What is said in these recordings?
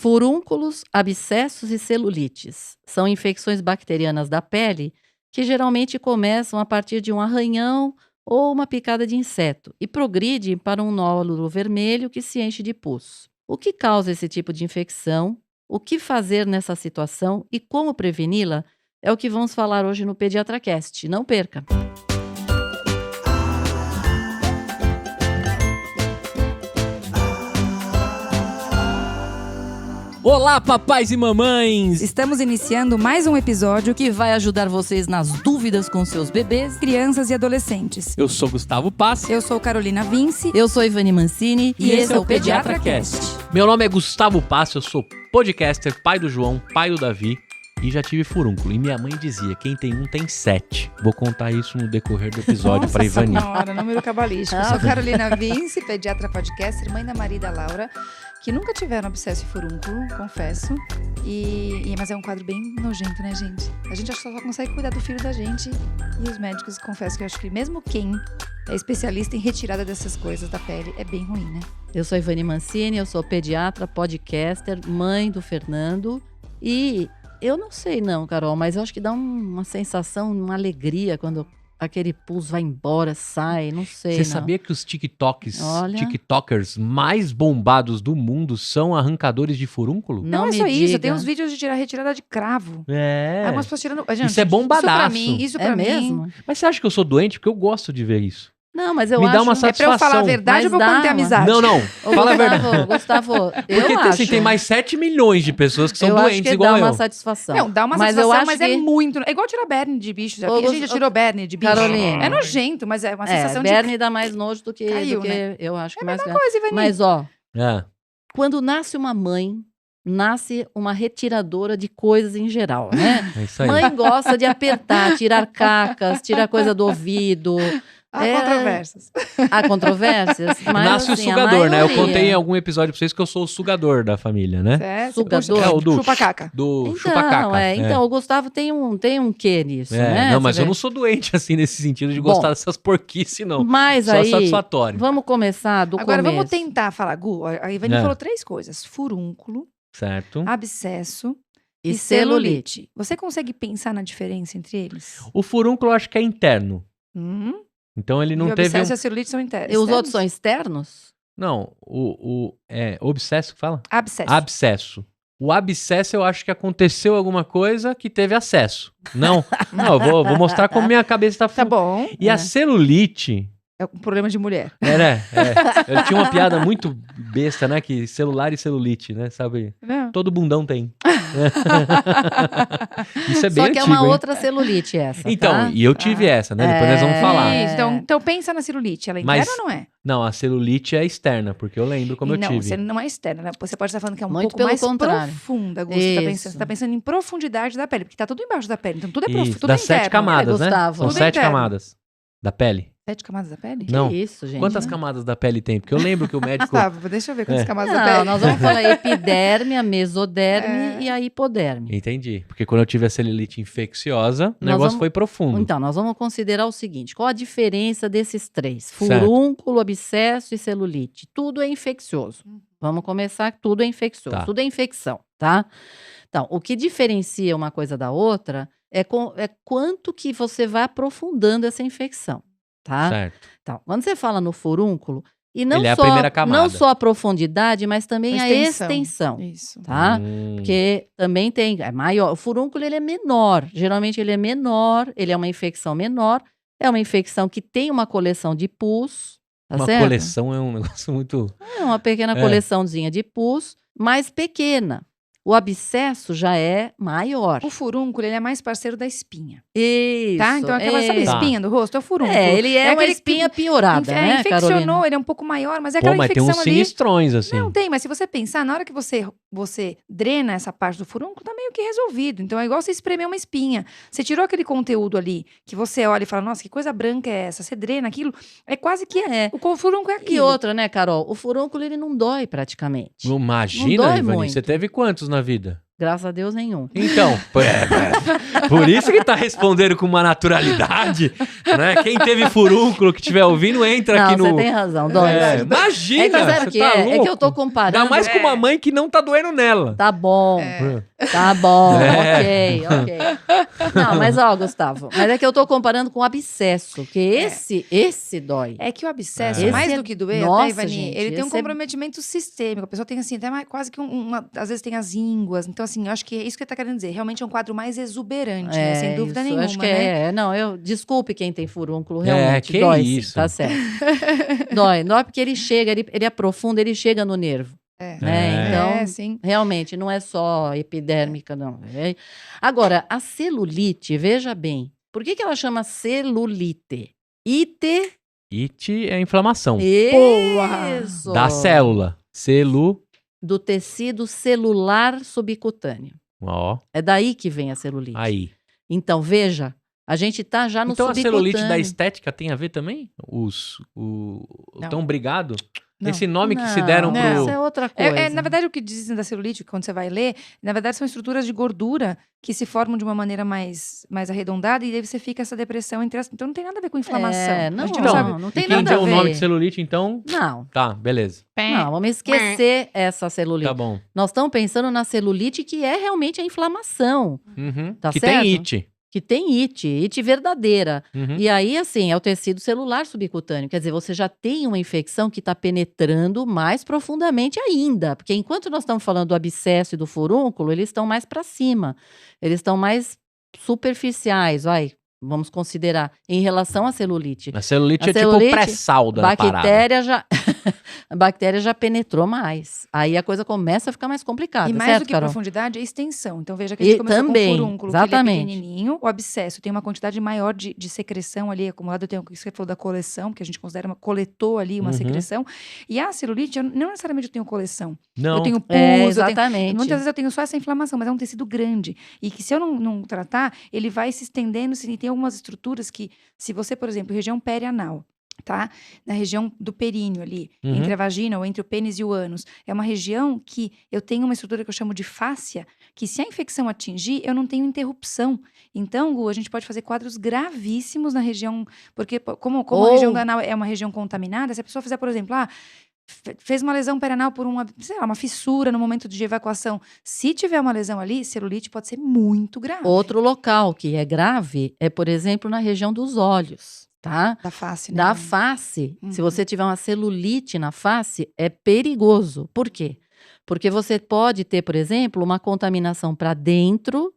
Furúnculos, abscessos e celulites são infecções bacterianas da pele que geralmente começam a partir de um arranhão ou uma picada de inseto e progridem para um nódulo vermelho que se enche de pus. O que causa esse tipo de infecção, o que fazer nessa situação e como preveni-la é o que vamos falar hoje no PediatraCast. Não perca! Olá, papais e mamães! Estamos iniciando mais um episódio Que vai ajudar vocês nas dúvidas com seus bebês. crianças e adolescentes. Eu sou Gustavo Passi. Eu sou Carolina Vince. Eu sou Ivani Mancini E esse é o PediatraCast. Meu nome é Gustavo Passi, eu sou podcaster, pai do João, pai do Davi e já tive furúnculo. E minha mãe dizia, quem tem um tem 7. Vou contar isso no decorrer do episódio pra Ivani. Nossa senhora, número cabalístico. Eu sou Carolina Vince, pediatra podcaster, mãe da Maria e da Laura, que nunca tiveram abscesso e furúnculo, confesso. Mas é um quadro bem nojento, né, gente? A gente acho que só consegue cuidar do filho da gente. E os médicos, confesso que eu acho que mesmo quem é especialista em retirada dessas coisas da pele, é bem ruim, né? Eu sou Ivani Mancini, eu sou pediatra, podcaster, mãe do Fernando. E eu não sei não, Carol, mas eu acho que dá uma sensação, uma alegria quando aquele pus vai embora, sai, não sei. Você sabia que os Olha. TikTokers mais bombados do mundo são arrancadores de furúnculo? Não é me só isso, diga. tem uns vídeos de retirada de cravo. É. Algumas pessoas tirando... Gente, Isso é bombadaço. Isso pra É mim... mesmo? Mas você acha que eu sou doente? Porque eu gosto de ver isso. Não, mas eu Me acho... dá uma É pra eu falar a satisfação. verdade Mas ou pra dá manter a uma- amizade? Não. Ô, Fala a verdade. Gustavo, eu Porque acho. tem mais 7 milhões de pessoas que são eu acho doentes que igual dá eu. uma satisfação. Não, dá uma mas satisfação, eu acho mas que... é muito... É igual tirar berne de bicho. Ô, Aqui a gente já tirou berne de bicho. Carolina. É nojento, mas é uma sensação berne dá mais nojo do que... Caiu, do que né? eu acho que É a mais... mesma coisa, Ivani. Mas, ó, É. quando nasce uma mãe, nasce uma retiradora de coisas em geral, né? É isso aí. Mãe gosta de apertar, tirar cacas, tirar coisa do ouvido. Há É, controvérsias. Há controvérsias, mas Nasce assim, o a sugador, né? Eu maioria- contei em algum episódio pra vocês que eu sou o sugador da família, né? Certo? Sugador. Puxa, É, o do- chupa-caca. Do Então, chupa-caca. então, o Gustavo tem um quê nisso, né? Não, mas Você eu vê? não sou doente assim nesse sentido de Bom, gostar dessas porquices, não. Mas Só aí, satisfatório. vamos começar do Agora começo. vamos tentar falar, Gu. A Ivani É. falou 3 coisas. Furúnculo, Certo. abscesso E celulite. Você consegue pensar na diferença entre eles? O furúnculo eu acho que é interno. Hum? Então ele E não o teve. abscesso e a celulite são internos. E os outros são externos? Não, o obsesso que fala? Abscesso. Abscesso. O abscesso eu acho que aconteceu alguma coisa que teve acesso. Não, não, eu vou mostrar como minha cabeça tá Tá bom. E a celulite. É um problema de mulher. Eu tinha uma piada muito besta, né? Que celular e celulite, né? Sabe? Não. Todo bundão tem. Isso é bem Só que é antigo, uma hein? outra celulite essa, Então, tá? e eu tive essa, né? Depois nós vamos falar. Isso, então pensa na celulite. Ela é Mas- interna ou não é? Não, a celulite é externa, porque eu lembro como E eu não, tive. você não é externa, né? Você pode estar falando que é um Muito pouco pelo mais contrário. profunda, Gu. Você Isso. tá pensando em profundidade da pele, porque tá tudo embaixo da pele. Então tudo é Isso, profundo, tudo das é interno. 7 camadas, né? Gustavo. São Tudo 7 interno. camadas da pele. 7 camadas da pele? Que Não. isso, gente? Quantas camadas da pele tem? Porque eu lembro que o médico... Gustavo, deixa eu ver quantas É. camadas da Não, pele. nós vamos falar epiderme, a mesoderme É. e a hipoderme. Entendi. Porque quando eu tive a celulite infecciosa, o Nós negócio vamos- foi profundo. Então, nós vamos considerar o seguinte: qual a diferença desses três? Furúnculo, abscesso e celulite. Tudo é infeccioso. Vamos começar, tudo é infeccioso. Tá. Tudo é infecção, tá? Então, o que diferencia uma coisa da outra é quanto que você vai aprofundando essa infecção, tá? Certo. Então, quando você fala no furúnculo, e não Ele é a só, primeira camada. não só a profundidade, mas também a Extensão. extensão, Isso. tá? Hum. Porque também é maior. O furúnculo ele é menor. Geralmente ele é menor, ele é uma infecção menor. É uma infecção que tem uma coleção de pus, tá Uma certo? coleção é um negócio muito... É uma pequena É. coleçãozinha de pus, mais pequena. O abscesso já é maior. O furúnculo, ele é mais parceiro da espinha. Isso. Tá? Então, aquela sabe, Tá. espinha do rosto? É o furúnculo. É, ele é uma aquele que espinha piorada, né, infeccionou, Carolina? ele é um pouco maior, mas é Pô, aquela mas tem infecção uns ali... sinistrões, assim. Não, tem, mas se você pensar, na hora que você drena essa parte do furúnculo, tá meio que resolvido. Então é igual você espremer uma espinha. Você tirou aquele conteúdo ali, que você olha e fala, nossa, que coisa branca é essa? Você drena aquilo, é quase que o furúnculo é aquilo. E outra, né, Carol? O furúnculo ele não dói praticamente. Imagina, Não dói Ivani, muito. você teve quantos na vida? Graças a Deus, nenhum. Então, por isso que tá respondendo com uma naturalidade, né? Quem teve furúnculo que estiver ouvindo, entra aqui no... Você tem razão, dói. Imagina, É que sabe o você que tá é? louco. É que eu tô comparando. Ainda mais com uma mãe que não tá doendo nela. Tá bom, tá bom, ok. Não, mas ó, Gustavo, mas é que eu tô comparando com o abscesso, que esse dói. É que o abscesso, Esse mais é- do que doer, Nossa, até, Ivani, gente, ele tem um esse é- comprometimento sistêmico. A pessoa tem, assim, até quase que às vezes tem as ínguas. Então, assim, eu acho que é isso que ele tá querendo dizer. Realmente é um quadro mais exuberante, né? Sem dúvida isso, nenhuma, acho que né? Não, desculpe quem tem furúnculo, realmente, que dói isso. sim, tá certo. Dói porque ele chega, ele aprofunda, ele chega no nervo. Né? Então, Sim. realmente, não é só epidérmica, não. Agora, a celulite, veja bem, por que ela chama celulite? Ite. It é inflamação. Isso. Da célula. Do tecido celular subcutâneo. Ó, É daí que vem a celulite. aí. Então, veja, a gente tá já no Então a subcutâneo. celulite da estética tem a ver também? Tão obrigado? Não. Esse nome que se deram Não. pro... Isso é outra coisa. Na verdade, o que dizem da celulite, quando você vai ler, na verdade são estruturas de gordura que se formam de uma maneira mais arredondada e aí você fica essa depressão entre as... Então não tem nada a ver com inflamação. Não, a gente Então, sabe. não tem E quem nada deu a o ver. nome de celulite, então... Não, Tá, beleza. não, vamos esquecer essa celulite. Tá bom. Nós estamos pensando na celulite que é realmente a inflamação, Uhum. Tá que certo? tem it. que tem it verdadeira. Uhum. E aí, assim, é o tecido celular subcutâneo. Quer dizer, você já tem uma infecção que está penetrando mais profundamente ainda. Porque enquanto nós estamos falando do abscesso e do furúnculo, eles estão mais para cima. Eles estão mais superficiais, vamos considerar, em relação à celulite. A celulite A é celulite, tipo o pré-sal da parada. A bactéria já penetrou mais. Aí a coisa começa a ficar mais complicada, E mais certo, do que Carol? profundidade, é extensão. Então veja que a gente E começou também, com o furúnculo, que exatamente. ele é pequenininho. O abscesso tem uma quantidade maior de secreção ali acumulada. Tem o que você falou da coleção, que a gente considera coletou ali uma Uhum. secreção. E a celulite, não necessariamente eu tenho coleção. Não. Eu tenho pus, Exatamente. muitas vezes eu tenho só essa inflamação, mas é um tecido grande. E que se eu não tratar, ele vai se estendendo. E tem algumas estruturas que, se você, por exemplo, região perianal, tá? Na região do períneo ali, Uhum. entre a vagina ou entre o pênis e o ânus. É uma região que eu tenho uma estrutura que eu chamo de fáscia, que se a infecção atingir, eu não tenho interrupção. Então, Gu, a gente pode fazer quadros gravíssimos na região, porque como a região anal é uma região contaminada, se a pessoa fizer, por exemplo, fez uma lesão perianal por uma fissura no momento de evacuação. Se tiver uma lesão ali, celulite pode ser muito grave. Outro local que é grave é, por exemplo, na região dos olhos, tá? Da face, né? Da face. Uhum. Se você tiver uma celulite na face, é perigoso. Por quê? Porque você pode ter, por exemplo, uma contaminação para dentro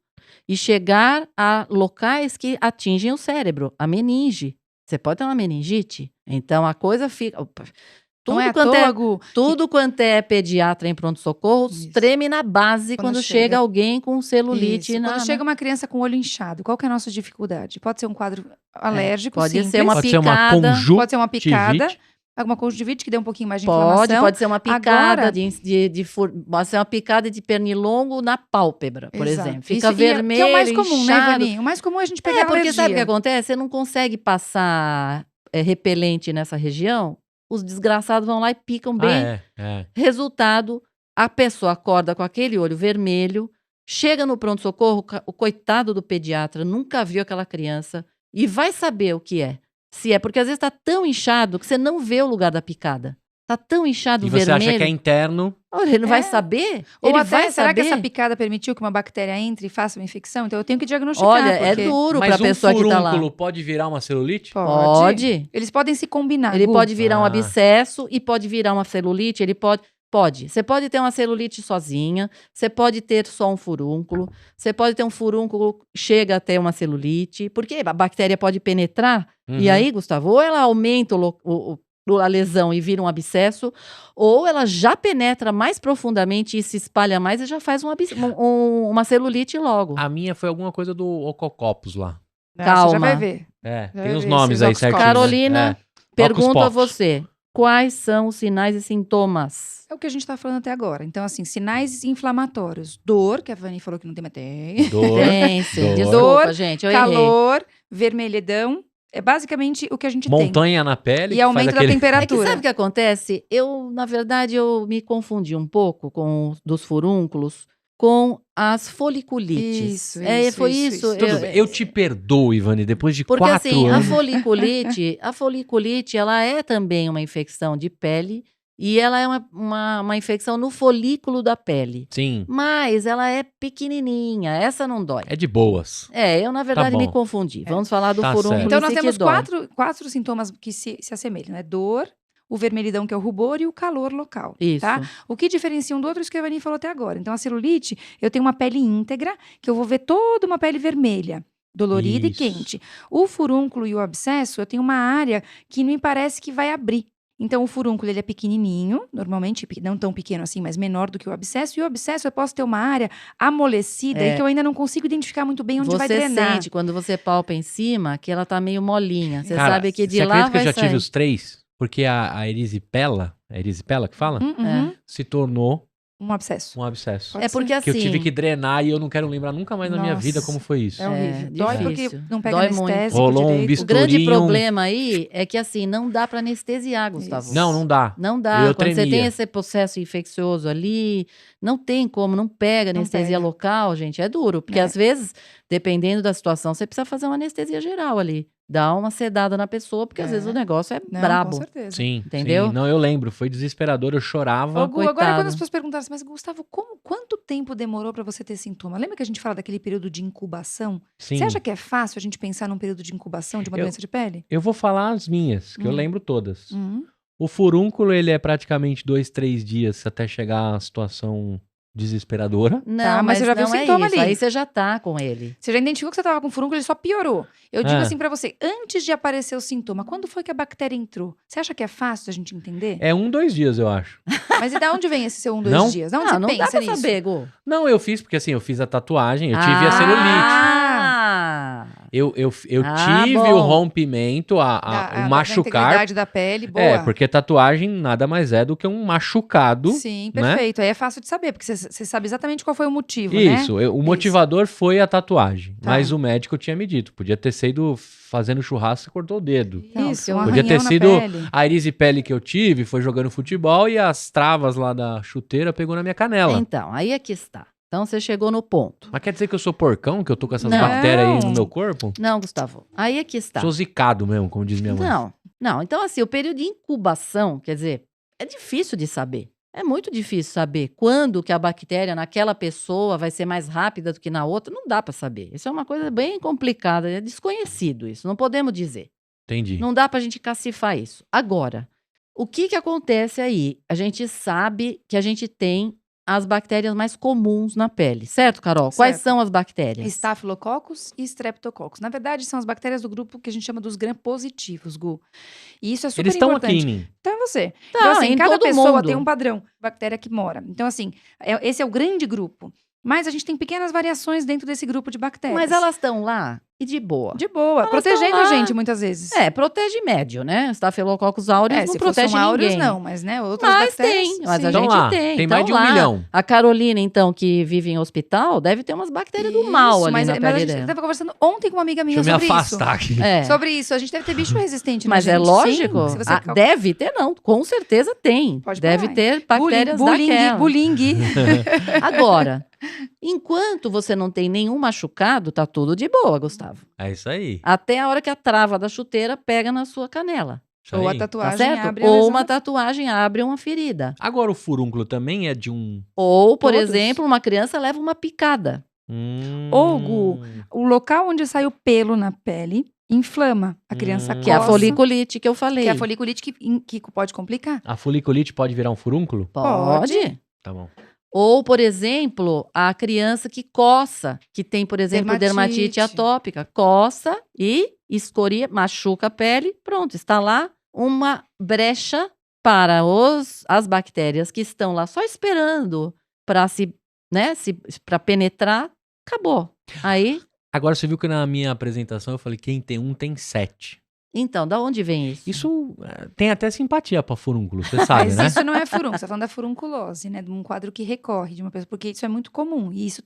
e chegar a locais que atingem o cérebro, a meninge. Você pode ter uma meningite. Então a coisa fica. Não é à toa, Gu, Tudo quanto é pediatra em pronto-socorro Isso. treme na base quando chega alguém com celulite. Isso. Quando chega uma criança com o olho inchado, qual que é a nossa dificuldade? Pode ser um quadro alérgico, pode simples. ser uma Pode ser uma picada. conjuntivite. Pode ser uma picada, alguma conjuntivite que dê um pouquinho mais de inflamação. Pode ser uma picada Agora- pode ser uma picada de pernilongo na pálpebra, por Exato. exemplo. Fica Isso, vermelho, que é o mais comum, né, inchado. Ivani? O mais comum é a gente pegar Porque alergia. sabe o que acontece? Você não consegue passar repelente nessa região, os desgraçados vão lá e picam bem. Resultado, a pessoa acorda com aquele olho vermelho, chega no pronto-socorro, o coitado do pediatra nunca viu aquela criança e vai saber o que é. Se é, porque às vezes tá tão inchado que você não vê o lugar da picada. Tá tão inchado E você vermelho. acha que é interno. Olha, ele não vai saber? Ou ele até, vai será saber? que essa picada permitiu que uma bactéria entre e faça uma infecção? Então eu tenho que diagnosticar. Olha, é porque duro Mas pra pessoa que tá lá. furúnculo pode virar uma celulite? Pode. Eles podem se combinar. Ele Gu. pode virar um Ah. abscesso e pode virar uma celulite, ele pode. Pode. Você pode ter uma celulite sozinha, você pode ter só um furúnculo, você pode ter um furúnculo, chega até uma celulite, porque a bactéria pode penetrar, e Uhum. aí, Gustavo, ou ela aumenta a lesão e vira um abscesso, ou ela já penetra mais profundamente e se espalha mais e já faz uma celulite logo. A minha foi alguma coisa do Ococopus lá. Você calma. já vai ver. É, Já tem os vi nomes esses aí Ocus certinho. Pocus. Carolina, Né? pergunto a Pocus. você, quais são os sinais e sintomas? É o que a gente tá falando até agora. Então, assim, sinais inflamatórios. Dor, que a Vani falou que não tem, mas tem. Dor. Tem, sim. Dor. Desculpa, gente, eu errei. Calor, vermelhidão. É basicamente o que a gente tem. Montanha na pele. E que aumento faz da aquele... É que temperatura. sabe o que acontece? Na verdade, eu me confundi um pouco dos furúnculos com as foliculites. Isso, Foi isso, isso. isso. Tudo bem. Eu te perdoo, Ivani, depois de Porque 4 assim, anos. a foliculite, ela é também uma infecção de pele e ela é uma infecção no folículo da pele. Sim, Mas ela é pequenininha, essa não dói. é de boas. Eu na verdade me bom. confundi. Vamos falar do Tá furúnculo certo. Então nós em si temos que dói. quatro sintomas que se assemelham, né? Dor, o vermelhidão, que é o rubor, e o calor local. Isso. Tá? O que diferencia um do outro é isso que a Ivani falou até agora. Então, a celulite, eu tenho uma pele íntegra, que eu vou ver toda uma pele vermelha, dolorida Isso. e quente. O furúnculo e o abscesso, eu tenho uma área que me parece que vai abrir. Então, o furúnculo, ele é pequenininho, normalmente, não tão pequeno assim, mas menor do que o abscesso. E o abscesso, eu posso ter uma área amolecida e que eu ainda não consigo identificar muito bem onde vai Você drenar. sente, quando você palpa em cima, que ela tá meio molinha. Você Cara, sabe que de você lá acredita que eu vai já sair. tive os 3? Porque a erisipela, é erisipela que fala? Uhum. Se tornou Um abscesso. um abscesso. Pode É porque ser. Que eu tive assim, que drenar e eu não quero lembrar nunca mais na minha vida Nossa. como foi isso. É horrível. É, Dói porque difícil. não pega Dói muito. anestésico Rolou um direito. o bisturi. grande Misturinho. problema aí é que assim, não dá pra anestesiar, Gustavo. Isso. Não dá. Não dá. Eu Quando você tem tremia. esse processo infeccioso ali, não tem como, não pega Não anestesia pega. local, gente. É duro. Porque É. às vezes, dependendo da situação, você precisa fazer uma anestesia geral ali. Dar uma sedada na pessoa, porque às vezes o negócio é Não, brabo. com certeza. Sim, Entendeu? sim. Não, eu lembro. Foi desesperador. Eu chorava. Ô, Gu, agora coitado. quando as pessoas perguntaram assim, mas Gustavo, quanto tempo demorou pra você ter sintoma? Lembra que a gente fala daquele período de incubação? Sim. Você acha que é fácil a gente pensar num período de incubação de uma doença de pele? Eu vou falar as minhas, que eu lembro todas. Uhum. O furúnculo, ele é praticamente 2, 3 dias até chegar à situação desesperadora. Não, Tá, mas mas você já viu não o é sintoma isso. ali. Aí você já tá com ele. Você já identificou que você tava com furúnculo, ele só piorou. Eu digo Ah. assim pra você, antes de aparecer o sintoma, quando foi que a bactéria entrou? Você acha que é fácil a gente entender? É 1, 2 dias, eu acho. Mas e da onde vem esse seu 1, 2 Não? dias? Da onde Ah, você não pensa dá pra nisso? saber, Gu. Não, eu fiz, porque assim, eu fiz a tatuagem, eu tive a celulite. Eu tive bom. o rompimento, o Da machucar. integridade da pele, boa. É, porque tatuagem nada mais é do que um machucado. Sim, né? perfeito. Aí é fácil de saber, porque você sabe exatamente qual foi o motivo, né? Isso, o motivador foi a tatuagem. Tá. Mas o médico tinha me dito, podia ter sido fazendo churrasco e cortou o dedo. Não, Isso, porque um Podia ter arranhão na sido pele. a erisipele que eu tive, foi jogando futebol e as travas lá da chuteira pegou na minha canela. Então, aí é que está. Então você chegou no ponto. Mas quer dizer que eu sou porcão, que eu tô com essas Não. bactérias aí no meu corpo? Não, Gustavo. Aí é que está. Sou zicado mesmo, como diz minha mãe. Não. Então, assim, o período de incubação, quer dizer, é difícil de saber. É muito difícil saber quando que a bactéria naquela pessoa vai ser mais rápida do que na outra. Não dá para saber. Isso é uma coisa bem complicada. É desconhecido isso. Não podemos dizer. Entendi. Não dá pra gente cacifar isso. Agora, o que acontece aí? A gente sabe que a gente tem as bactérias mais comuns na pele, certo, Carol? Quais Certo. são as bactérias? Staphylococcus e Streptococcus. Na verdade, são as bactérias do grupo que a gente chama dos gram-positivos, Gu. E isso é super Eles estão importante. aqui em mim. Então é você. Tá, Então, assim, em cada todo pessoa mundo. tem um padrão de bactéria que mora. Então, assim, esse é o grande grupo. Mas a gente tem pequenas variações dentro desse grupo de bactérias. Mas elas estão lá e de boa. De boa, Elas protegendo estão a lá. gente muitas vezes. protege médio, né? Staphylococcus aureus não se protege fosse um áureos, ninguém. não, mas né, outras Mas bactérias. tem, mas sim. a Então gente lá, tem. tem Então mais de 1 lá, milhão. A Carolina, então, que vive em hospital, deve ter umas bactérias do mal Isso, ali mas, na mas pele a gente dela. estava conversando ontem com uma amiga minha Deixa eu me sobre isso. afastar aqui. É. Sobre isso, a gente deve ter bicho resistente, né, Mas é gente? lógico. Sim, se você Ah, deve ter, não. Com certeza tem. Pode deve falar. ter bactérias daquela. Bullying. Agora, enquanto você não tem nenhum machucado, tá tudo de boa, Gustavo. É isso aí. Até a hora que a trava da chuteira pega na sua canela. Isso Ou a aí. Tá tatuagem certo? abre a Ou lesão. uma tatuagem abre uma ferida. Agora o furúnculo também é de um... Ou, por Todos. exemplo, uma criança leva uma picada. Ou, Gu, o local onde sai o pelo na pele inflama. A criança Que é a coça, foliculite que eu falei. Que é a foliculite que pode complicar. A foliculite pode virar um furúnculo? Pode. Tá bom. Ou, por exemplo, a criança que coça, que tem, por exemplo, dermatite Dermatite. atópica, coça e escoria, machuca a pele, pronto, está lá uma brecha para as bactérias que estão lá só esperando para para penetrar, acabou. Aí, Agora você viu que na minha apresentação eu falei quem tem 1 tem 7. então, da onde vem isso? Isso tem até simpatia pra furúnculo, você sabe, Mas né? isso não é furúnculo, você tá falando da furunculose, né? De um quadro que recorre de uma pessoa, porque isso é muito comum. E isso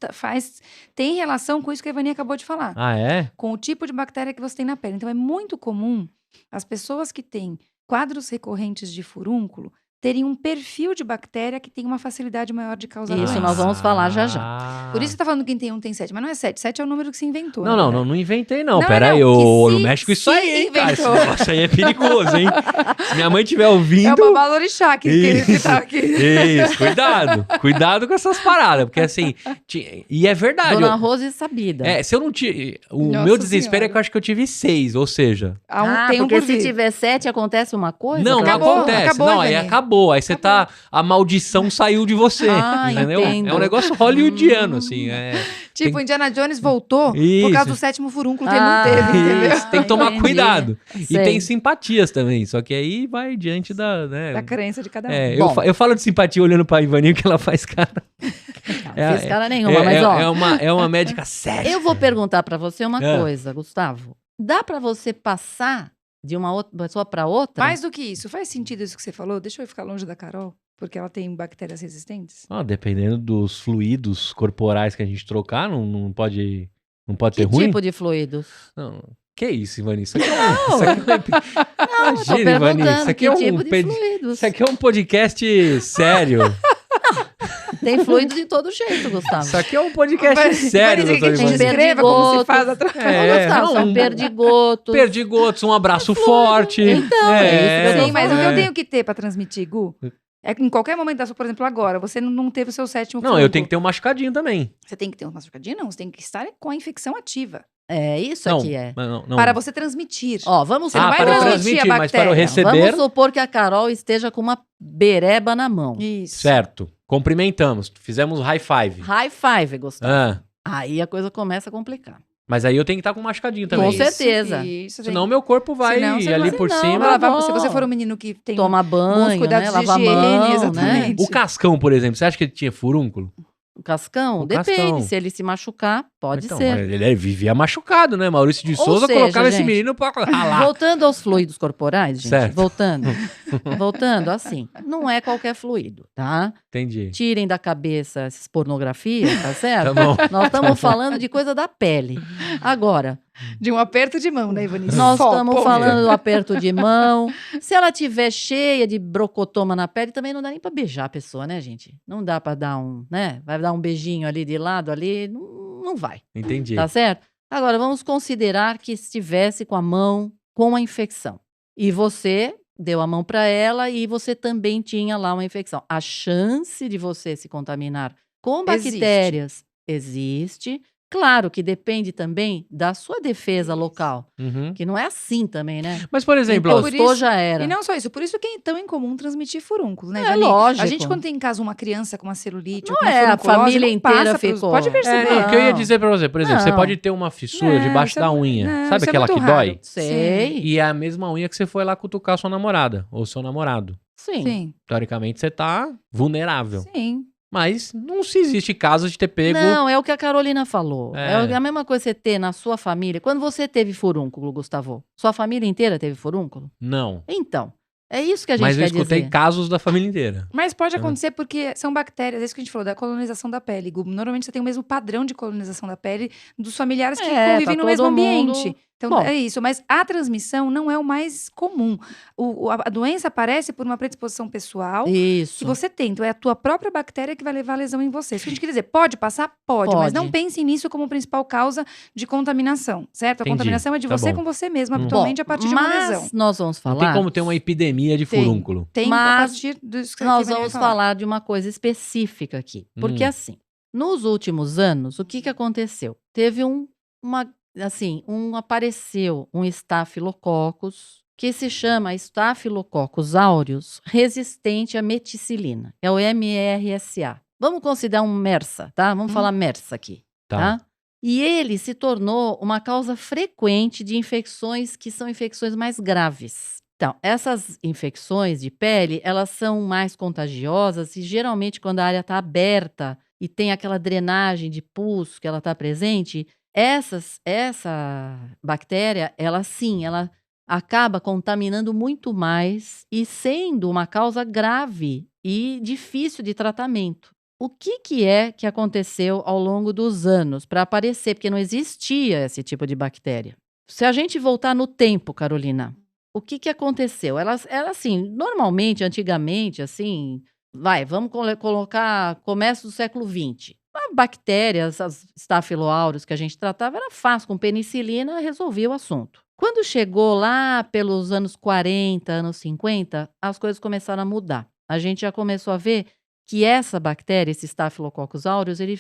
tem relação com isso que a Ivani acabou de falar. Ah, é? Com o tipo de bactéria que você tem na pele. Então, é muito comum as pessoas que têm quadros recorrentes de furúnculo terem um perfil de bactéria que tem uma facilidade maior de causar Isso, doença. nós vamos falar já já. Por isso você tá falando que quem tem 1 tem 7, mas não é 7. 7 é o número que se inventou. na Não verdade. não inventei não. Não, Pera aí, não, que não se- mexe com isso se aí, hein, cara. Esse inventou. negócio aí é perigoso, hein? Se minha mãe estiver É ouvindo... o babalorixá que tá aqui. Isso, cuidado com essas paradas, porque assim, e é verdade. Dona Rose sabida. Se eu não tive, o Nossa meu desespero Senhora. é que eu acho que eu tive 6, ou seja, Tem porque por se vir. tiver 7, acontece uma coisa? não Acabou, acontece, acabou, não, aí Ivani. acabou, aí você tá, a maldição saiu de você, Ah, entendeu? entendo. É um negócio hollywoodiano, assim, Tipo, tem- Indiana Jones voltou por Isso. causa do 7º furúnculo que Ah, ele não teve, entendeu? Isso, tem que tomar Entendi. cuidado. E Sei. tem simpatias também, só que aí vai diante da, né, Da crença de cada um. Bom. eu falo de simpatia olhando pra Ivaninho que ela faz cara. Não fiz cara nenhuma, mas ó. É uma médica séria. Eu vou perguntar pra você uma Ah. coisa, Gustavo. Dá pra você passar de uma outra pessoa pra outra? Mais do que isso, faz sentido isso que você falou? Deixa eu ficar longe da Carol, porque ela tem bactérias resistentes? Dependendo dos fluidos corporais que a gente trocar, não pode Que ter ruim? tipo de fluidos? Não. Que isso, Ivani? Isso aqui é Não, tô Imagina, Ivani, perguntando isso aqui que é um tipo de pedi- fluidos. Isso aqui é um podcast sério. Tem fluido de todo jeito, Gustavo. Isso aqui é um podcast Vai- sério, vai dizer doutor que Tem Ivani. Escreva como se perdigotos. faz a troca. Ô, Gustavo, são perdigotos. Perdigotos, um abraço forte. Então, é isso que eu tô Sim, mas o que eu é. tenho que ter pra transmitir, Gu, é que em qualquer momento da sua, por exemplo, agora, você não teve o seu 7º Não, furúnculo. eu tenho que ter um machucadinho também. Você tem que ter uma machucadinha? Não, você tem que estar com a infecção ativa. É isso Não, aqui é. não. Para você transmitir. Ó, vamos Você não vai para eu transmitir transmitir, a mas para eu bactéria. receber. Vamos supor que a Carol esteja com uma bereba na mão. Isso. Certo. Cumprimentamos. Fizemos high five. High five, Gustavo. Ah, Aí a coisa começa a complicar. mas aí eu tenho que estar com um machucadinho também. Com certeza. Isso, Senão meu corpo vai Senão você ali vai- por Senão cima. vai- Ela vai- bom. se você for um menino que tem Toma bons banho, cuidados né? de Lava a higiene, mão, né? exatamente. O Cascão, por exemplo, você acha que ele tinha furúnculo? O Cascão? O Depende. Cascão. Se ele se machucar, pode Então, ser. ele vivia machucado, né? Maurício de Ou Souza seja, colocava esse gente, menino pra ralar. Voltando aos fluidos corporais, gente. Certo. Voltando, assim. Não é qualquer fluido, tá? Entendi. Tirem da cabeça essas pornografias, tá certo? Tá bom. Nós estamos falando de coisa da pele. Agora, De um aperto de mão, né, Ivani? nós Só, estamos pô. falando do aperto de mão. Se ela tiver cheia de brocotoma na pele, também não dá nem pra beijar a pessoa, né, gente? Não dá pra dar um, né? Vai dar um beijinho ali de lado ali, não vai, Entendi. tá certo? Agora, vamos considerar que estivesse com a mão com a infecção. E você deu a mão pra ela e você também tinha lá uma infecção. A chance de você se contaminar com Existe. bactérias existe. Claro que depende também da sua defesa local. Uhum. Que não é assim também, né? Mas, por exemplo, ó, Por Encostou, isso- já era. E não só isso, por isso que é tão incomum transmitir furúnculo, né, É Ivani? lógico. A gente, quando tem em casa uma criança com uma celulite Não ou com uma é, a furunculose, família não inteira passa pros- ficou. Pode perceber. não, o que eu ia Não. dizer pra você, por exemplo, você Não. pode ter uma fissura Não, debaixo isso é da mu- unha. não, Sabe isso é aquela muito que raro. dói? Sei. E é a mesma unha que você foi lá cutucar sua namorada ou seu namorado. Sim. Sim, Teoricamente, você tá vulnerável. sim. Mas não se existe caso de ter pego. Não, é o que a Carolina falou. É. É a mesma coisa você ter na sua família. Quando você teve furúnculo, Gustavo, sua família inteira teve furúnculo? Não. Então, é isso que a gente Mas eu quer escutei dizer. casos da família inteira. Mas pode Tá. acontecer porque são bactérias, é isso que a gente falou, da colonização da pele. Gu. Normalmente você tem o mesmo padrão de colonização da pele dos familiares que É, convivem tá no mesmo todo mundo- ambiente. Então Bom. é isso, mas a transmissão não é o mais comum. A doença aparece por uma predisposição pessoal que Isso. você tem. Então é a tua própria bactéria que vai levar a lesão em você. Isso que a gente quer dizer, pode passar? Pode, mas Pode. não pense nisso como principal causa de contaminação, certo? A Entendi. contaminação é de Tá você bom. com você mesmo, Bom, habitualmente a partir de uma lesão. Mas nós vamos Não falar. tem como ter uma epidemia de Tem. furúnculo. Tem a Mas partir dos que Nós a Ivani vai vamos falar de uma coisa específica aqui. Porque, assim, nos últimos anos, o que aconteceu? Teve apareceu um Staphylococcus, que se chama Staphylococcus aureus, resistente à meticilina. É o MRSA. Vamos considerar um MRSA, tá? Vamos falar MRSA aqui, tá? E ele se tornou uma causa frequente de infecções que são infecções mais graves. Então, essas infecções de pele, elas são mais contagiosas e geralmente quando a área está aberta e tem aquela drenagem de pus que ela está presente, essa bactéria, ela acaba contaminando muito mais e sendo uma causa grave e difícil de tratamento. O que é que aconteceu ao longo dos anos para aparecer? Porque não existia esse tipo de bactéria. Se a gente voltar no tempo, Carolina, o que aconteceu? Ela assim, normalmente, antigamente, assim, vamos colocar começo do século XX. bactérias, as Staphyloaureus que a gente tratava, era fácil, com penicilina resolvia o assunto. Quando chegou lá pelos anos 40, anos 50, as coisas começaram a mudar. A gente já começou a ver que essa bactéria, esse Staphylococcus aureus, ele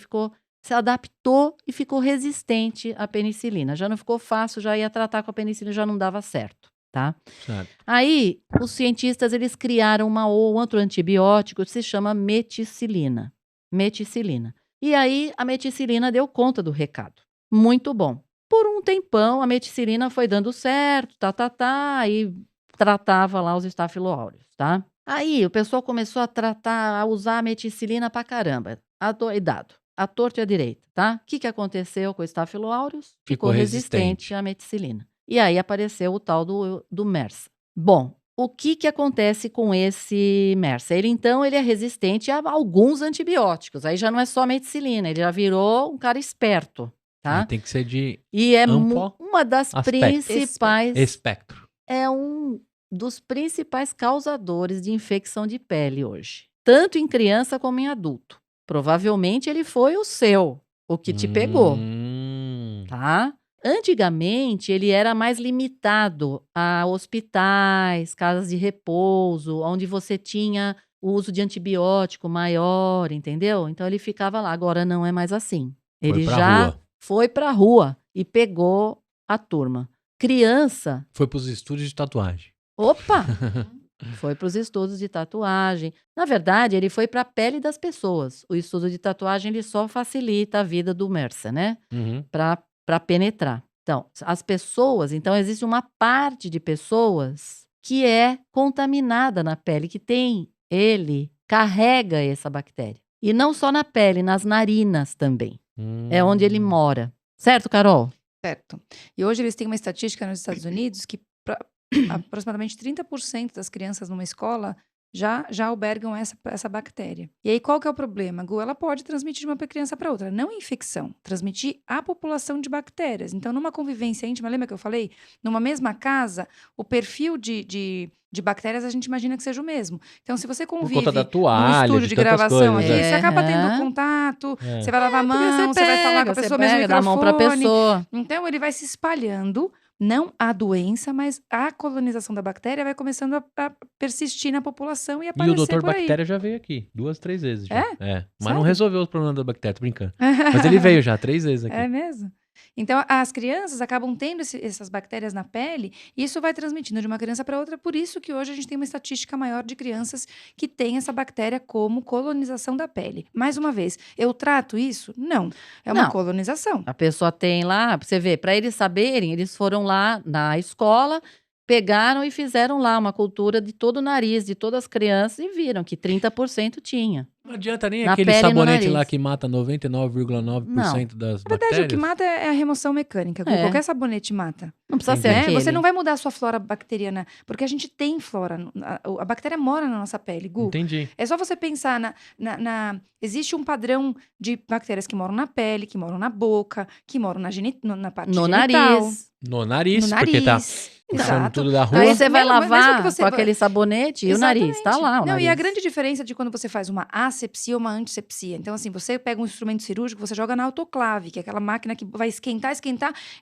se adaptou e ficou resistente à penicilina. Já não ficou fácil, já ia tratar com a penicilina, já não dava certo, tá? Certo. Aí, os cientistas, eles criaram um outro antibiótico que se chama meticilina. Meticilina. E aí, a meticilina deu conta do recado. Muito bom. Por um tempão, a meticilina foi dando certo, e tratava lá os Staphyloaureus, tá? Aí, o pessoal começou a usar a meticilina pra caramba. Adoidado. À torta e à direita, tá? O que aconteceu com o Staphyloaureus? Ficou resistente à meticilina. E aí apareceu o tal do MRSA. Bom, o que acontece com esse MRSA? Ele é resistente a alguns antibióticos. Aí já não é só meticilina, ele já virou um cara esperto, tá? Tem que ser de E é amplo uma das aspecto. principais... espectro. É um dos principais causadores de infecção de pele hoje. Tanto em criança como em adulto. Provavelmente ele foi o que te pegou, tá? Antigamente, ele era mais limitado a hospitais, casas de repouso, onde você tinha o uso de antibiótico maior, entendeu? Então, ele ficava lá. Agora, não é mais assim. Ele já foi para a rua e pegou a turma. Criança... Foi para os estúdios de tatuagem. Opa! Foi para os estudos de tatuagem. Na verdade, ele foi para a pele das pessoas. O estudo de tatuagem, ele só facilita a vida do MRSA, né? Para penetrar. Então, as pessoas... Então, existe uma parte de pessoas que é contaminada na pele, que carrega essa bactéria. E não só na pele, nas narinas também. É onde ele mora. Certo, Carol? Certo. E hoje eles têm uma estatística nos Estados Unidos que aproximadamente 30% das crianças numa escola já albergam essa bactéria. E aí, qual que é o problema, Gu? Ela pode transmitir de uma criança para outra, não infecção, transmitir a população de bactérias. Então, numa convivência íntima, lembra que eu falei? Numa mesma casa, o perfil de bactérias a gente imagina que seja o mesmo. Então, se você convive por conta da toalha, num estúdio de gravação coisas, aqui, você acaba tendo contato, você vai lavar a mão, Você vai falar com a pessoa mesmo no dá a mão para a microfone. pessoa. Então, ele vai se espalhando. Não a doença, mas a colonização da bactéria vai começando a persistir na população e aparecer E o doutor por aí. Bactéria já veio aqui 2, 3 vezes. Já. Mas Sério? não resolveu os problemas da bactéria, tô brincando. Mas ele veio já 3 vezes aqui. É mesmo? Então, as crianças acabam tendo essas bactérias na pele e isso vai transmitindo de uma criança para outra. Por isso que hoje a gente tem uma estatística maior de crianças que têm essa bactéria como colonização da pele. Mais uma vez, eu trato isso? Não. É uma colonização. A pessoa tem lá, você vê, para eles saberem, eles foram lá na escola, pegaram e fizeram lá uma cultura de todo o nariz, de todas as crianças, e viram que 30% tinha. Não adianta nem Na aquele pele e no sabonete nariz. lá que mata 99,9% das Na verdade, bactérias. o que mata é a remoção mecânica. Gu. Qualquer sabonete mata. Não precisa ser Né? aquele. Você não vai mudar a sua flora bacteriana, porque a gente tem flora. A bactéria mora na nossa pele, Gu. Entendi. É só você pensar existe um padrão de bactérias que moram na pele, que moram na boca, que moram na parte No genital. nariz. No nariz, No porque tá nariz. puxando Exato. tudo da rua. Aí você vai Mesmo que lavar você com vai- aquele sabonete e o nariz, tá lá o Não, nariz. e a grande diferença de quando você faz uma assepsia ou uma antisepsia. Então, assim, você pega um instrumento cirúrgico, você joga na autoclave, que é aquela máquina que vai esquentar,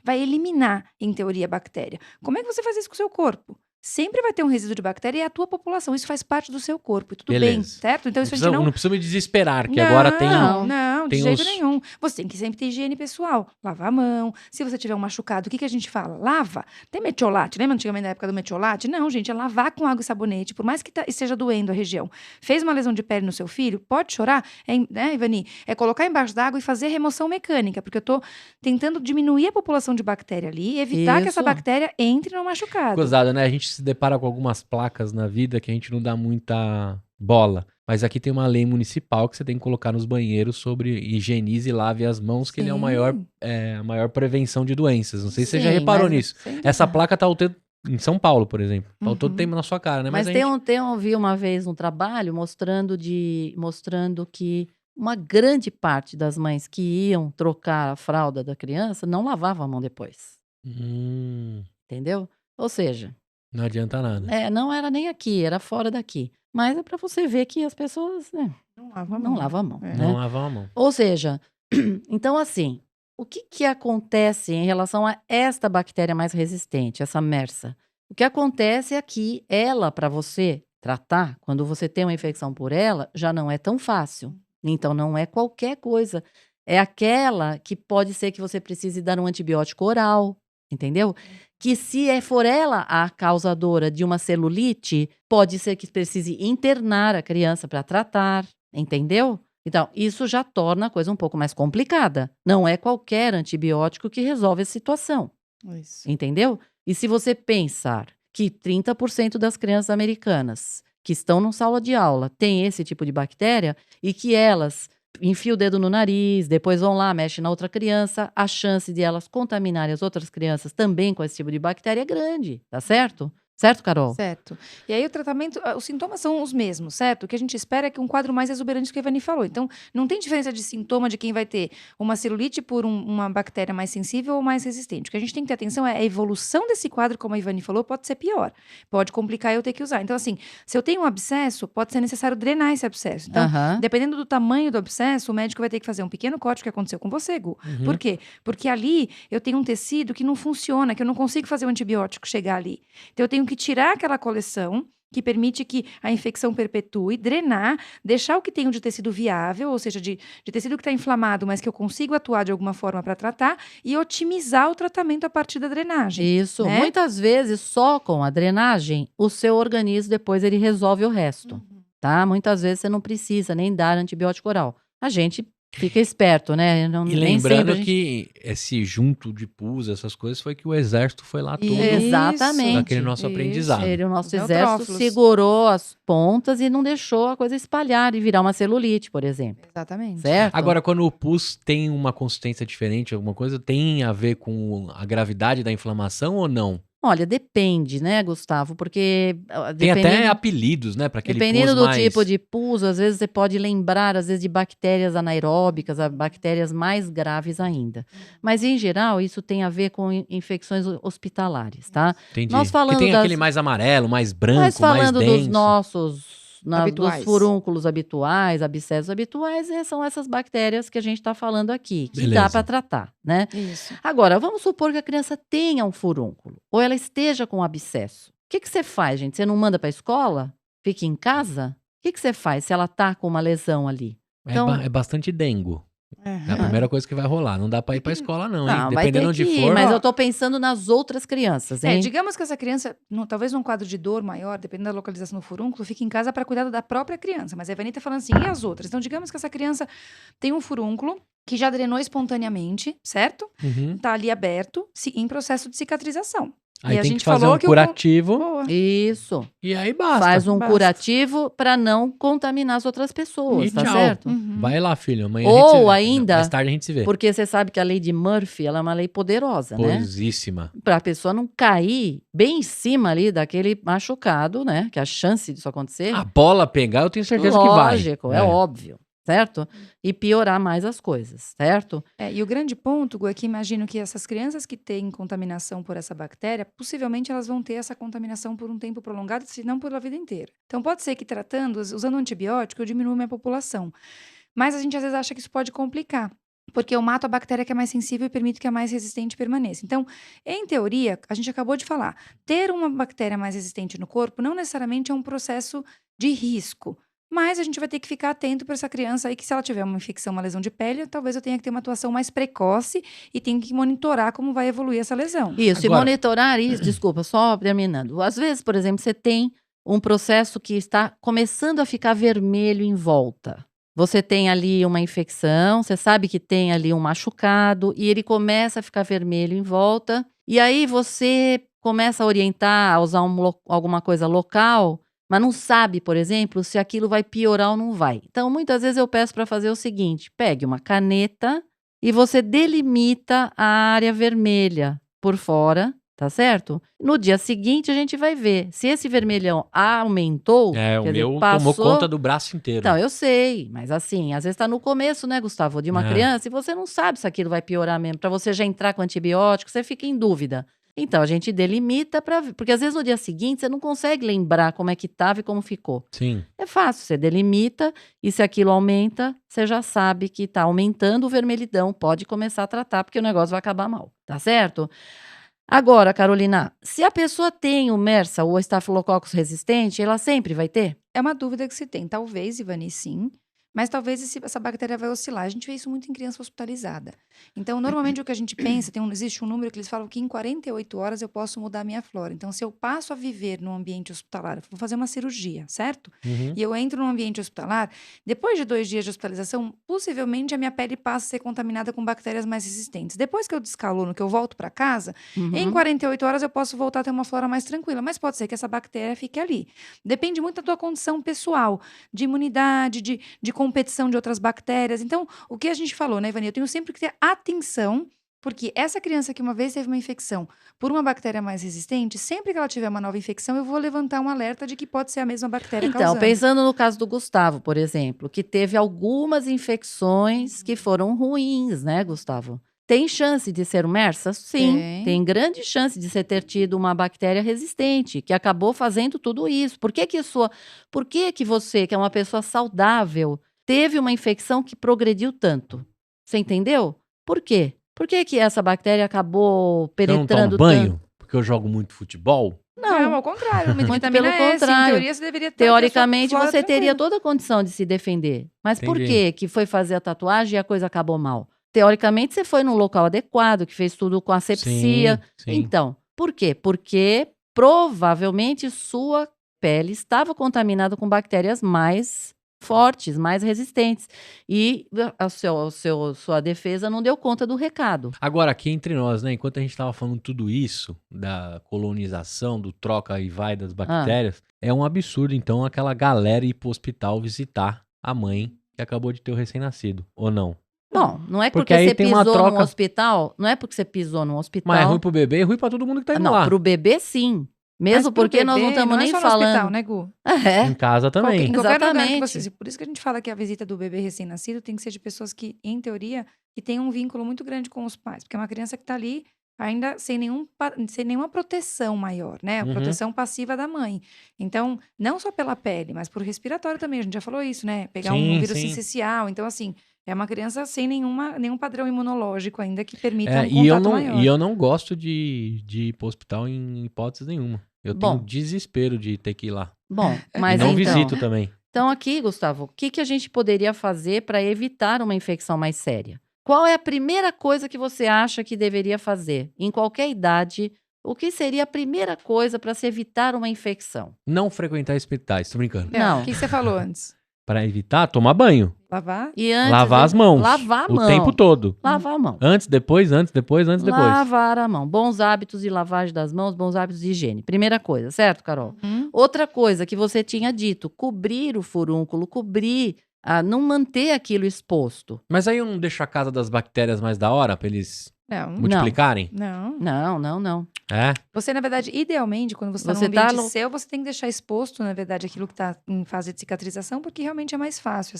vai eliminar, em teoria, a bactéria. Como é que você faz isso com o seu corpo? Sempre vai ter um resíduo de bactéria e é a tua população. Isso faz parte do seu corpo. E tudo bem, Beleza. certo? Então, isso a gente Não precisa me desesperar, que agora tem... Não, tem de jeito os- nenhum. Você tem que sempre ter higiene pessoal. Lavar a mão. Se você tiver um machucado, o que a gente fala? Lava. Tem metiolate. Lembra antigamente da época do metiolate? Não, gente, é lavar com água e sabonete. Por mais que esteja doendo a região. Fez uma lesão de pele no seu filho? Pode chorar? Né, Ivani? É colocar embaixo d'água e fazer remoção mecânica. Porque eu tô tentando diminuir a população de bactéria ali e evitar que essa Isso. bactéria entre no machucado. Gozada, né? A gente se depara com algumas placas na vida que a gente não dá muita bola. Mas aqui tem uma lei municipal que você tem que colocar nos banheiros sobre higienize e lave as mãos, que ele é a maior prevenção de doenças. Não sei se você já Sim, reparou mas- nisso. Sem Essa dúvida. placa tá o tempo em São Paulo, por exemplo. Tá o todo Uhum. tempo na sua cara, né? Mas a tem gente- eu vi uma vez um trabalho mostrando que uma grande parte das mães que iam trocar a fralda da criança não lavavam a mão depois, entendeu? Ou seja, Não adianta nada. não era nem aqui, era fora daqui. Mas é para você ver que as pessoas, né, Não lava a não mão. lavam a mão, É. né? Não lavar a mão. Ou seja, Então, assim, o que acontece em relação a esta bactéria mais resistente, essa MRSA? O que acontece é que ela, para você tratar, quando você tem uma infecção por ela, já não é tão fácil. Então, não é qualquer coisa. É aquela que pode ser que você precise dar um antibiótico oral, entendeu? Que se for ela a causadora de uma celulite, pode ser que precise internar a criança para tratar, entendeu? Então, isso já torna a coisa um pouco mais complicada. Não é qualquer antibiótico que resolve a situação, Isso. entendeu? E se você pensar que 30% das crianças americanas que estão na sala de aula têm esse tipo de bactéria e que elas enfiam o dedo no nariz, depois vão lá, mexem na outra criança, a chance de elas contaminarem as outras crianças também com esse tipo de bactéria é grande, tá certo? Certo, Carol? Certo. E aí o tratamento, os sintomas são os mesmos, certo? O que a gente espera é que um quadro mais exuberante que a Ivani falou. Então, não tem diferença de sintoma de quem vai ter uma celulite por uma bactéria mais sensível ou mais resistente. O que a gente tem que ter atenção é a evolução desse quadro, como a Ivani falou, pode ser pior. Pode complicar e eu ter que usar. Então, assim, se eu tenho um abscesso, pode ser necessário drenar esse abscesso. Então, Aham. dependendo do tamanho do abscesso, o médico vai ter que fazer um pequeno corte, que aconteceu com você, Gu. Por quê? Porque ali eu tenho um tecido que não funciona, que eu não consigo fazer o antibiótico chegar ali. Então, eu tenho que tirar aquela coleção que permite que a infecção perpetue, drenar, deixar o que tenho de tecido viável, ou seja, de tecido que está inflamado, mas que eu consigo atuar de alguma forma para tratar, e otimizar o tratamento a partir da drenagem. Isso. né? Muitas vezes, só com a drenagem, o seu organismo depois ele resolve o resto, tá? Muitas vezes você não precisa nem dar antibiótico oral. A gente fica esperto, né? Não, E nem sempre lembrando a gente... que esse junto de pus, essas coisas, foi que o exército foi lá tudo Exatamente. naquele nosso aprendizado. O nosso Os exército neutrófilos. segurou as pontas e não deixou a coisa espalhar e virar uma celulite, por exemplo. Exatamente. Certo? Agora, quando o pus tem uma consistência diferente, alguma coisa, tem a ver com a gravidade da inflamação ou não? Olha, depende, né, Gustavo? Porque Tem até dependendo, apelidos, né, para aquele dependendo pus do mais... tipo de pus, às vezes você pode lembrar, às vezes, de bactérias anaeróbicas, bactérias mais graves ainda. Mas, em geral, isso tem a ver com infecções hospitalares, tá? Entendi. Nós falando que tem das- aquele mais amarelo, mais branco, Mas falando mais denso. dos nossos, dos Habituais. furúnculos habituais, abscessos habituais, são essas bactérias que a gente está falando aqui, que dá Beleza. para tratar, né? Isso. Agora, vamos supor que a criança tenha um furúnculo, ou ela esteja com um abscesso. O que você faz, gente? Você não manda para a escola? Fica em casa? O que você faz se ela tá com uma lesão ali? Então- É bastante dengo. É a primeira coisa que vai rolar. Não dá pra ir pra escola, não, hein? Não, vai ter Dependendo que onde ir, for. mas eu tô pensando nas outras crianças, hein? Digamos que essa criança, talvez num quadro de dor maior, dependendo da localização do furúnculo, fique em casa para cuidar da própria criança. Mas a Ivani tá falando assim, e as outras? Então, digamos que essa criança tem um furúnculo que já drenou espontaneamente, certo? Uhum. Tá ali aberto, em processo de cicatrização. Aí E a tem gente que fazer falou um que curativo Boa. Isso. e aí basta. Faz um basta. curativo para não contaminar as outras pessoas, E tá tchau. certo? Uhum. Vai lá, filho. Amanhã Ou a gente se vê. ainda- Mais tarde a gente se vê. Porque você sabe que a lei de Murphy, ela é uma lei poderosa, né? Poisíssima. Para a pessoa não cair bem em cima ali daquele machucado, né? Que a chance disso acontecer, A bola pegar, eu tenho certeza que vai. lógico, é óbvio, certo? E piorar mais as coisas, certo? E o grande ponto, Gu, é que imagino que essas crianças que têm contaminação por essa bactéria, possivelmente elas vão ter essa contaminação por um tempo prolongado, se não pela vida inteira. Então pode ser que tratando, usando antibiótico, eu diminua minha população. Mas a gente às vezes acha que isso pode complicar. Porque eu mato a bactéria que é mais sensível e permito que a mais resistente permaneça. Então, em teoria, a gente acabou de falar, ter uma bactéria mais resistente no corpo não necessariamente é um processo de risco. Mas a gente vai ter que ficar atento para essa criança aí, que se ela tiver uma infecção, uma lesão de pele, talvez eu tenha que ter uma atuação mais precoce e tenho que monitorar como vai evoluir essa lesão. Isso, Agora- e monitorar isso, desculpa, só terminando. Às vezes, por exemplo, você tem um processo que está começando a ficar vermelho em volta. Você tem ali uma infecção, você sabe que tem ali um machucado e ele começa a ficar vermelho em volta. E aí você começa a orientar, a usar alguma coisa local, mas não sabe, por exemplo, se aquilo vai piorar ou não vai. Então, muitas vezes eu peço para fazer o seguinte: pegue uma caneta e você delimita a área vermelha por fora, tá certo? No dia seguinte a gente vai ver se esse vermelhão aumentou. O quer dizer, meu tomou passou. conta do braço inteiro. Então, eu sei, mas assim, às vezes tá no começo, né, Gustavo, de uma É. criança e você não sabe se aquilo vai piorar mesmo. Para você já entrar com antibiótico, você fica em dúvida. Então, a gente delimita para ver. Porque às vezes no dia seguinte você não consegue lembrar como é que estava e como ficou. Sim. É fácil, você delimita e se aquilo aumenta, você já sabe que está aumentando o vermelhidão, pode começar a tratar, porque o negócio vai acabar mal, tá certo? Agora, Carolina, se a pessoa tem o MRSA ou Staphylococcus resistente, ela sempre vai ter? É uma dúvida que se tem. Talvez, Ivani, sim. Mas talvez essa bactéria vai oscilar. A gente vê isso muito em criança hospitalizada. Então, normalmente o que a gente pensa, existe um número que eles falam que em 48 horas eu posso mudar a minha flora. Então, se eu passo a viver num ambiente hospitalar, vou fazer uma cirurgia, certo? Uhum. E eu entro num ambiente hospitalar, depois de 2 dias de hospitalização, possivelmente a minha pele passa a ser contaminada com bactérias mais resistentes. Depois que eu descalono, que eu volto para casa, em 48 horas eu posso voltar a ter uma flora mais tranquila. Mas pode ser que essa bactéria fique ali. Depende muito da tua condição pessoal, de imunidade, de competição de outras bactérias. Então, o que a gente falou, né, Ivani? Eu tenho sempre que ter atenção, porque essa criança que uma vez teve uma infecção por uma bactéria mais resistente, sempre que ela tiver uma nova infecção, eu vou levantar um alerta de que pode ser a mesma bactéria Então, causando. pensando no caso do Gustavo, por exemplo, que teve algumas infecções que foram ruins, né, Gustavo? Tem chance de ser um MRSA? Sim, tem grande chance de você ter tido uma bactéria resistente, que acabou fazendo tudo isso. Por que que você, que é uma pessoa saudável, teve uma infecção que progrediu tanto? Você entendeu? Por quê? Por que que essa bactéria acabou Eu não penetrando tomo banho tanto? porque eu jogo muito futebol? Não, ao contrário. Muito Vitamina pelo S, contrário. em teoria, você deveria ter Teoricamente, a sua flora você teria tranquila. toda a condição de se defender. Mas por Entendi. que que foi fazer a tatuagem e a coisa acabou mal? Teoricamente, você foi num local adequado, que fez tudo com asepsia. Sim. Então, por quê? Porque provavelmente sua pele estava contaminada com bactérias mais fortes, mais resistentes. E sua defesa não deu conta do recado. Agora, aqui entre nós, né? Enquanto a gente tava falando tudo isso, da colonização, do troca e vai das bactérias, é um absurdo, então, aquela galera ir pro hospital visitar a mãe que acabou de ter o recém-nascido, ou não? Bom, não é Porque porque aí você tem uma pisou num troca- hospital, não é porque você pisou num hospital. Mas é ruim pro bebê e ruim pra todo mundo que tá indo Não, lá. pro bebê sim. Mesmo Mas pro porque nós não bebê, estamos é nem só no falando. hospital, né, Gu? É. Em casa também. Em qualquer lugar que Exatamente. você... Por isso que a gente fala que a visita do bebê recém-nascido tem que ser de pessoas que, em teoria, que têm um vínculo muito grande com os pais. Porque é uma criança que está ali ainda sem nenhuma proteção maior, né? A Uhum. proteção passiva da mãe. Então, não só pela pele, mas por respiratório também. A gente já falou isso, né? Pegar Sim, um vírus sim. sincicial. Então, assim, é uma criança sem nenhum padrão imunológico ainda que permita um E contato maior. eu não gosto de ir pro hospital em hipótese nenhuma. Eu tenho Bom. desespero de ter que ir lá. Bom, E mas não então. visito também. Então, aqui, Gustavo, o que a gente poderia fazer para evitar uma infecção mais séria? Qual é a primeira coisa que você acha que deveria fazer? Em qualquer idade, o que seria a primeira coisa para se evitar uma infecção? Não frequentar hospitais, tô brincando. Não. O que você falou antes? Para evitar, tomar banho. Lavar? E antes, Lavar as mãos. Lavar a mão. O tempo todo. Lavar a mão. Antes, depois, antes, depois. Lavar a mão. Bons hábitos de lavagem das mãos, bons hábitos de higiene. Primeira coisa, certo, Carol? Outra coisa que você tinha dito, cobrir o furúnculo, não manter aquilo exposto. Mas aí eu não deixo a casa das bactérias mais da hora pra eles Não. multiplicarem? Não. Não. É? Você, na verdade, idealmente, quando você está Você num ambiente tá no- seu, você tem que deixar exposto, na verdade, aquilo que está em fase de cicatrização, porque realmente é mais fácil.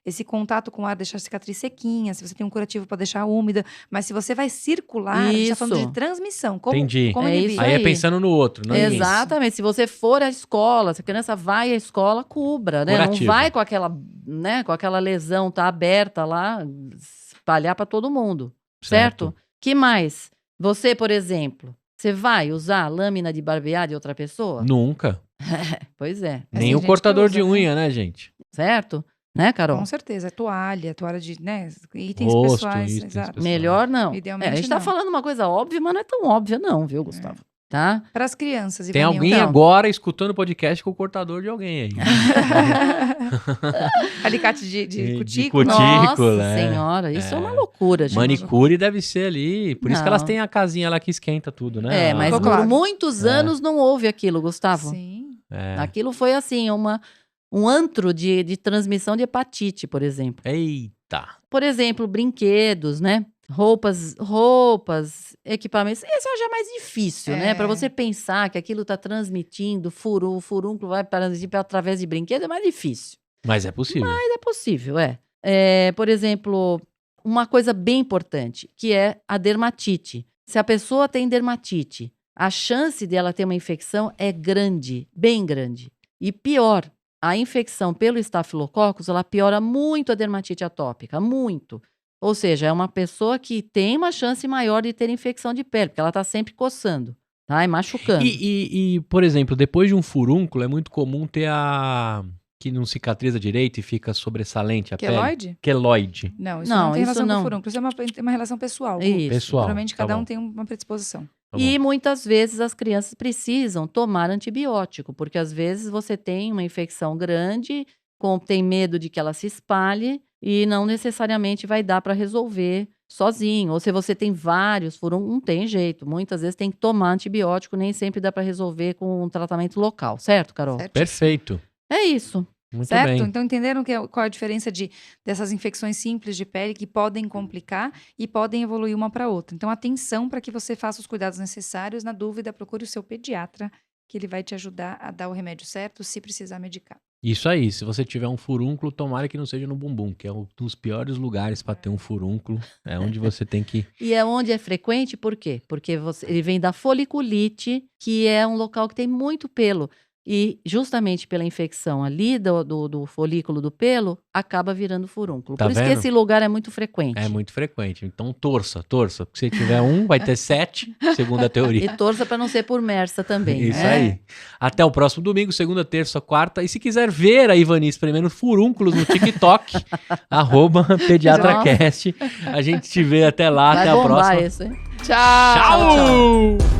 Esse contato com o ar, deixar a cicatriz sequinha, se você tem um curativo para deixar úmida. Mas se você vai circular, a gente está falando Isso. de transmissão. Como, Entendi. Como É ele isso vive. Aí é aí. pensando no outro, não é nisso. Exatamente. Se você for à escola, se a criança vai à escola, cubra, né? Curativo. Não vai com aquela lesão tá aberta lá, espalhar para todo mundo, certo? Que mais? Você, por exemplo, você vai usar a lâmina de barbear de outra pessoa? Nunca. Pois é, Mas Nem tem o gente cortador que de usa, né? unha, né, gente? certo? Né, Carol? Com certeza. Toalha de, né? Itens Rosto, pessoais. itens Exato. pessoais. Melhor não. Idealmente A gente tá não. falando uma coisa óbvia, mas não é tão óbvia não, viu, Gustavo? Tá? Para as crianças, Tem Ivanildo. alguém Então. agora escutando o podcast com o cortador de alguém aí. Alicate de De cutícula. cutícula. Nossa é. senhora, isso é uma loucura, gente. Manicure deve ser ali. Por isso que Não. elas têm a casinha lá que esquenta tudo, né? É, mas Ficou por claro. muitos anos não houve aquilo, Gustavo. Sim. É. Aquilo foi assim, um antro de transmissão de hepatite, por exemplo. Eita. Por exemplo, brinquedos, né? Roupas, equipamentos. Esse já é mais difícil, né? É. Para você pensar que aquilo está transmitindo, o furúnculo vai transmitir através de brinquedos, é mais difícil. Mas é possível. Mas é possível, é. Por exemplo, uma coisa bem importante, que é a dermatite. Se a pessoa tem dermatite, a chance dela ter uma infecção é grande, bem grande. E pior, a infecção pelo estafilococcus, ela piora muito a dermatite atópica, muito. Ou seja, é uma pessoa que tem uma chance maior de ter infecção de pele, porque ela está sempre coçando, tá? E machucando. E, por exemplo, depois de um furúnculo, é muito comum ter que não cicatriza direito e fica sobressalente a Queloide? pele. Queloide. Não, isso Não, não tem isso relação não. com furúnculo. Isso é uma relação pessoal. Isso. Pessoal. Provavelmente tá cada bom, um tem uma predisposição. tá E bom. muitas vezes as crianças precisam tomar antibiótico, porque às vezes você tem uma infecção grande, tem medo de que ela se espalhe e não necessariamente vai dar para resolver sozinho. Ou se você tem vários furúnculos, não tem jeito. Muitas vezes tem que tomar antibiótico, nem sempre dá para resolver com um tratamento local. Certo, Carol? Certíssimo. Perfeito. É isso. Muito Certo? bem. Então entenderam qual é a diferença dessas infecções simples de pele que podem complicar e podem evoluir uma para outra. Então atenção para que você faça os cuidados necessários. Na dúvida, procure o seu pediatra, que ele vai te ajudar a dar o remédio certo se precisar medicar. Isso aí, se você tiver um furúnculo, tomara que não seja no bumbum, que é um dos piores lugares para ter um furúnculo. É onde você tem que... E é onde é frequente, por quê? Porque ele vem da foliculite, que é um local que tem muito pelo. E justamente pela infecção ali do folículo do pelo, acaba virando furúnculo. Tá Por isso que vendo? esse lugar é muito frequente. É muito frequente. Então torça. Porque se tiver um, vai ter 7, segundo a E teoria. torça para não ser por Mersa também. Isso né? aí. Até o próximo domingo, segunda, terça, quarta. E se quiser ver a Ivani espremendo furúnculos no TikTok, @PediatraCast. A gente te vê até lá. Vai até a bombar próxima. isso, hein? Tchau! Tchau!